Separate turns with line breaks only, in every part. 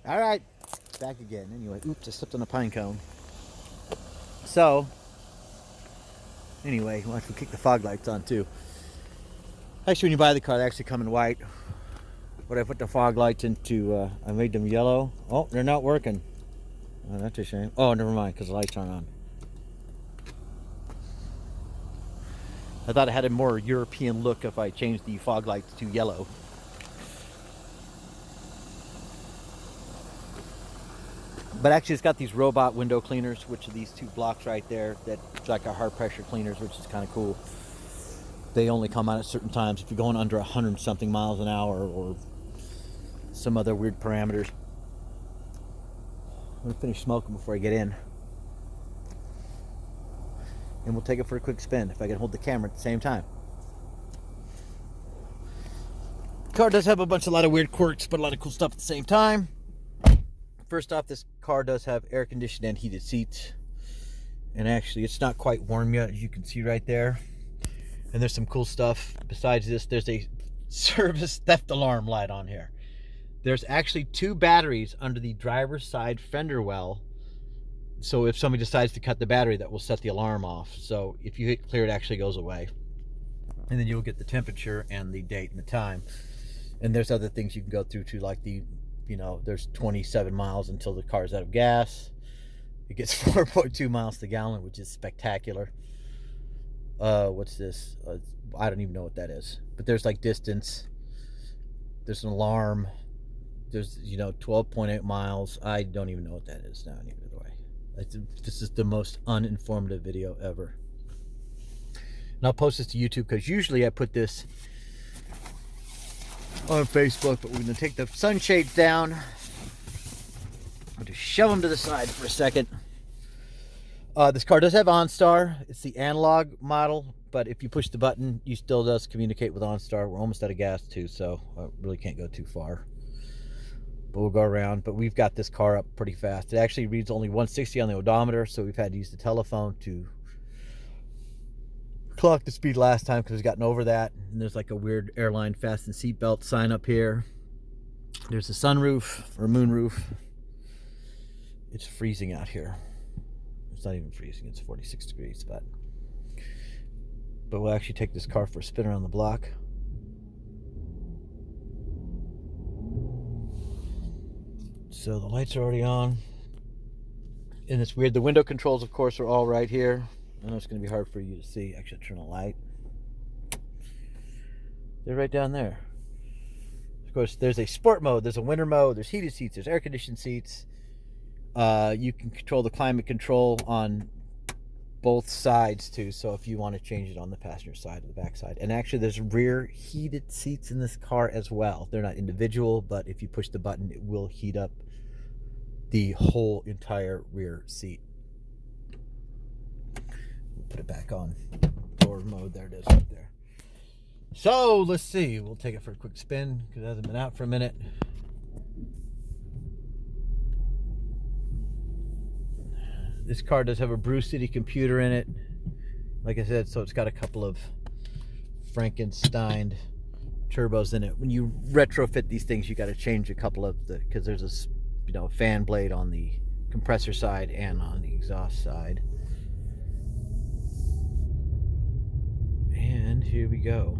All right, back again. Anyway, oops, I slipped on a pine cone. So, anyway, watch me kick the fog lights on too. Actually, when you buy the car, they actually come in white. But I put the fog lights into, I made them yellow. Oh, they're not working. Oh, that's a shame. Oh, never mind, because the lights aren't on. I thought it had a more European look if I changed the fog lights to yellow. But actually, it's got these robot window cleaners, which are these two blocks right there. That's like our hard pressure cleaners, which is kind of cool. They only come on at certain times. If you're going under 100 something miles an hour or some other weird parameters. I'm gonna finish smoking before I get in, and we'll take it for a quick spin if I can hold the camera at the same time. The car does have a lot of weird quirks, but a lot of cool stuff at the same time. First off, this car does have air conditioned and heated seats. And actually, it's not quite warm yet, as you can see right there. And there's some cool stuff. Besides this, there's a service theft alarm light on here. There's actually 2 batteries under the driver's side fender well. So if somebody decides to cut the battery, that will set the alarm off. So if you hit clear, it actually goes away. And then you'll get the temperature and the date and the time. And there's other things you can go through too, like there's 27 miles until the car's out of gas. It gets 4.2 miles to the gallon, which is spectacular. What's this? I don't even know what that is. But there's like distance. There's an alarm. There's 12.8 miles. I don't even know what that is now. Either way, this is the most uninformative video ever. And I'll post this to YouTube because usually I put this on Facebook, but we're going to take the sunshades down. I'll just shove them to the side for a second. This car does have OnStar. It's the analog model, but if you push the button, you still does communicate with OnStar. We're almost out of gas too, so I really can't go too far. But we'll go around. But we've got this car up pretty fast. It actually reads only 160 on the odometer, so we've had to use the telephone to clock the speed last time because it's gotten over that. And there's like a weird airline fasten seatbelt sign up here. There's a sunroof or moonroof. It's freezing out here. It's not even freezing, it's 46 degrees, but we'll actually take this car for a spin around the block. So the lights are already on. And it's weird, the window controls of course are all right here. I know it's going to be hard for you to see. Actually, turn a light. They're right down there. Of course, there's a sport mode, there's a winter mode, there's heated seats, there's air conditioned seats. You can control the climate control on both sides too. So if you want to change it on the passenger side or the back side. And actually, there's rear heated seats in this car as well. They're not individual, but if you push the button, it will heat up the whole entire rear seat. Put it back on forward mode. There it is right there. So let's see, we'll take it for a quick spin because it hasn't been out for a minute. This car does have a Brew City computer in it, like I said, so it's got a couple of Frankenstein turbos in it. When you retrofit these things, you got to change a couple of because there's a fan blade on the compressor side and on the exhaust side. And here we go.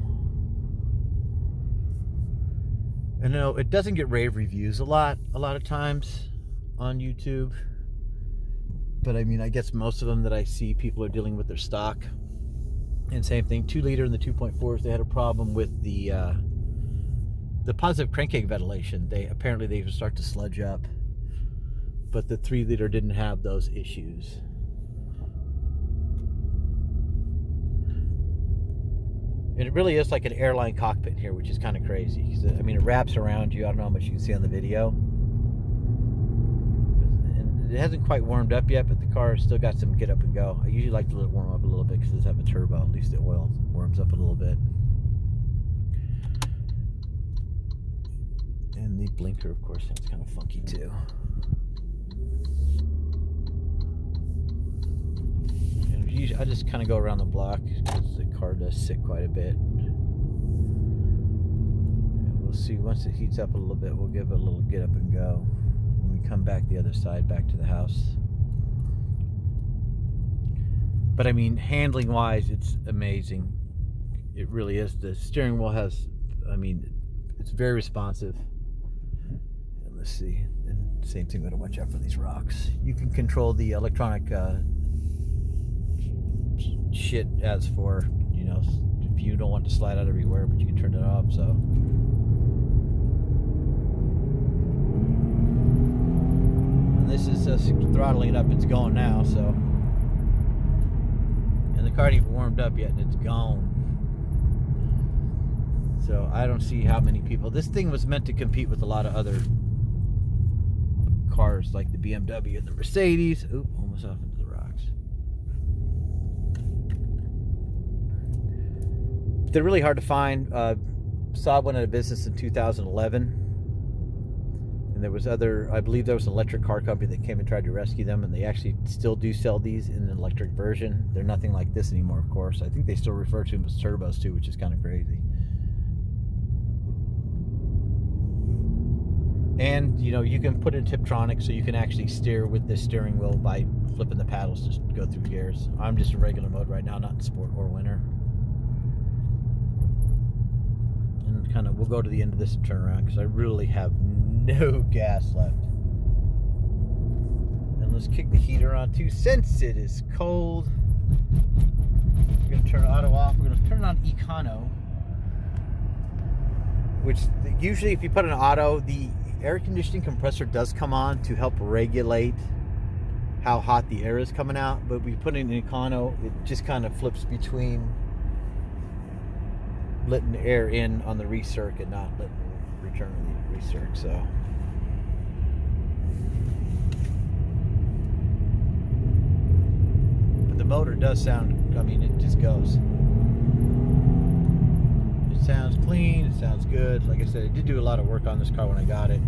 And no, it doesn't get rave reviews a lot of times on YouTube. But I mean, I guess most of them that I see, people are dealing with their stock. And same thing, 2 liter and the 2.4s, they had a problem with the positive crankcase ventilation. Apparently they would start to sludge up. But the 3 liter didn't have those issues. And it really is like an airline cockpit here, which is kind of crazy. I mean, it wraps around you. I don't know how much you can see on the video. And it hasn't quite warmed up yet, but the car has still got some get up and go. I usually like to let it warm up a little bit because it does have a turbo. At least the oil warms up a little bit. And the blinker, of course, sounds kind of funky too. I just kind of go around the block because the car does sit quite a bit. And we'll see, once it heats up a little bit, we'll give it a little get up and go. come back the other side, back to the house. But I mean, handling wise, it's amazing. It really is. The steering wheel has, I mean, it's very responsive. And let's see, and same thing, we gotta watch out for these rocks. You can control the electronic shit as for, you know, if you don't want to slide out everywhere, but you can turn it off, so. And this is throttling it up, it's going now, so. And the car ain't even warmed up yet, and it's gone. So I don't see how many people. This thing was meant to compete with a lot of other cars, like the BMW and the Mercedes. Oop, almost off into the rocks. They're really hard to find. Saab went out of business in 2011. And there was I believe there was an electric car company that came and tried to rescue them, and they actually still do sell these in an electric version. They're nothing like this anymore, of course. I think they still refer to them as turbos too, which is kind of crazy. And, you know, you can put in Tiptronic, so you can actually steer with this steering wheel by flipping the paddles, just go through gears. I'm just in regular mode right now, not in sport or winter. And kind of, we'll go to the end of this and turn around, because I really have no gas left. And let's kick the heater on too, since it is cold. We're going to turn auto off. We're going to turn it on econo, which usually if you put an auto, the air conditioning compressor does come on to help regulate how hot the air is coming out. But we put it in econo, it just kind of flips between letting the air in on the recirc and not letting it return to the recirc. So but the motor does sound, I mean, it just goes. It sounds clean, it sounds good. Like I said, I did do a lot of work on this car when I got it.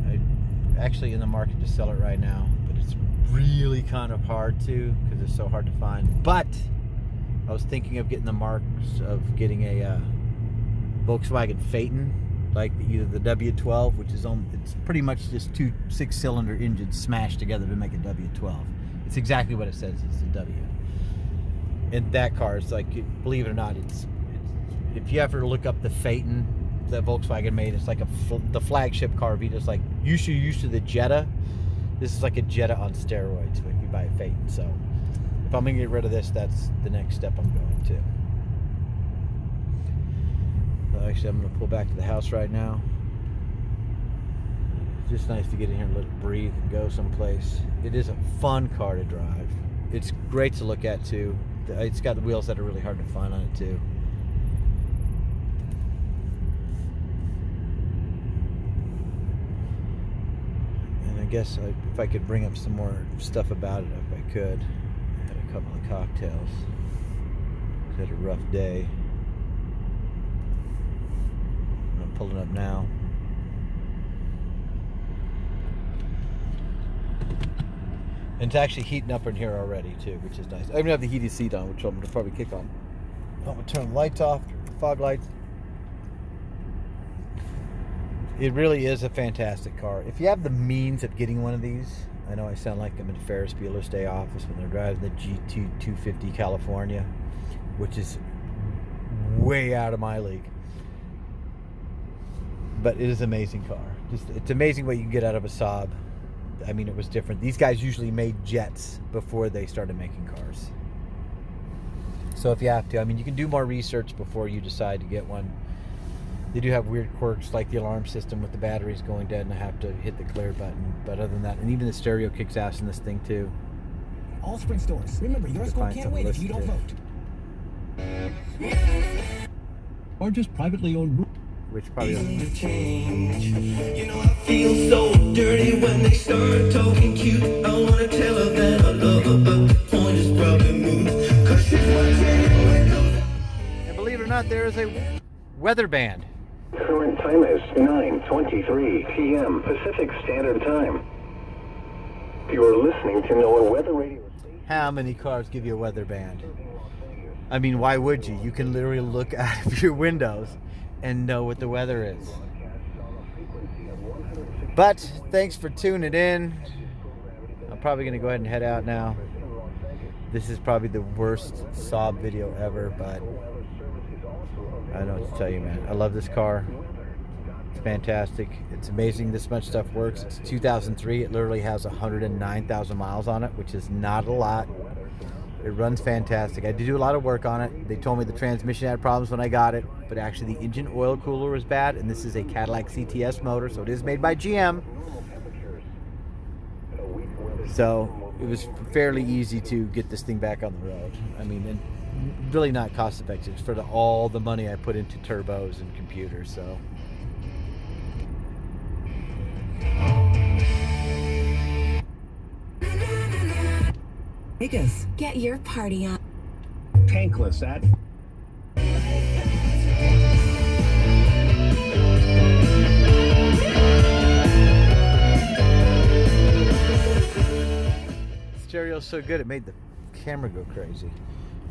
I'm actually in the market to sell it right now, but it's really kind of hard to, because it's so hard to find. But I was thinking of getting the marks of getting a Volkswagen Phaeton, like either the W12, which is it's pretty much just two 6-cylinder engines smashed together to make a W12. It's exactly what it says. It's a W. And that car is like, believe it or not, it's if you ever look up the Phaeton that Volkswagen made, it's like the flagship car. It's like used to the Jetta. This is like a Jetta on steroids if you buy a Phaeton. So if I'm gonna get rid of this, that's the next step I'm going to. So actually, I'm gonna pull back to the house right now. It's just nice to get in here and let it breathe and go someplace. It is a fun car to drive. It's great to look at too. It's got the wheels that are really hard to find on it too. And I guess if I could bring up some more stuff about it, if I could. I had a couple of cocktails. I had a rough day. I'm pulling up now. And it's actually heating up in here already too, which is nice. I even have the heated seat on, which I'm going to probably kick on. I'm going to turn the lights off, fog lights. It really is a fantastic car. If you have the means of getting one of these, I know I sound like I'm in Ferris Bueller's Day Office when they're driving the GT 250 California, which is way out of my league. But it is an amazing car. It's amazing what you can get out of a Saab. I mean, it was different. These guys usually made jets before they started making cars. So if you have to, I mean, you can do more research before you decide to get one. They do have weird quirks like the alarm system with the batteries going dead and I have to hit the clear button. But other than that, and even the stereo kicks ass in this thing too.
All Sprint stores. Remember, your score can't win if you don't vote. Or just privately owned.
Which probably
change. You know, I feel so dirty when they start talking cute. I wanna tell her that I love her, but the point is probably moved. 'Cause she's watching windows.
And believe it or not, there is a weather band.
Current time is 9:23 p.m. Pacific Standard Time. You're listening to NOAA Weather Radio.
How many cars give you a weather band? I mean, why would you? You can literally look out of your windows and know what the weather is. But thanks for tuning in. I'm probably going to go ahead and head out now. This is probably the worst Saab video ever, but I don't know what to tell you, man. I love this car. It's fantastic. It's amazing this much stuff works. It's 2003. It literally has 109,000 miles on it, which is not a lot. It runs fantastic. I did do a lot of work on it. They told me the transmission had problems when I got it, but actually the engine oil cooler was bad, and this is a Cadillac CTS motor, so it is made by GM. So it was fairly easy to get this thing back on the road. I mean, and really not cost effective for all the money I put into turbos and computers, so.
Vegas, get your party on.
Tankless at.
Stereo's so good it made the camera go crazy.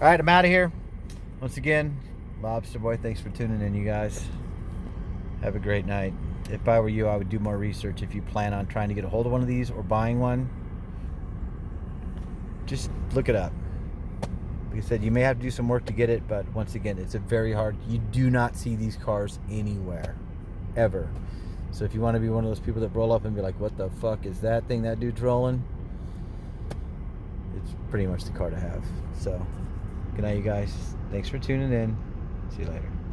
All right, I'm out of here. Once again, Lobster Boy, thanks for tuning in, you guys. Have a great night. If I were you, I would do more research if you plan on trying to get a hold of one of these or buying one. Just look it up. Like I said, you may have to do some work to get it, but once again, it's a very hard. You do not see these cars anywhere, ever. So if you want to be one of those people that roll up and be like, what the fuck is that thing that dude's rolling? It's pretty much the car to have. So, good night, you guys. Thanks for tuning in. See you later.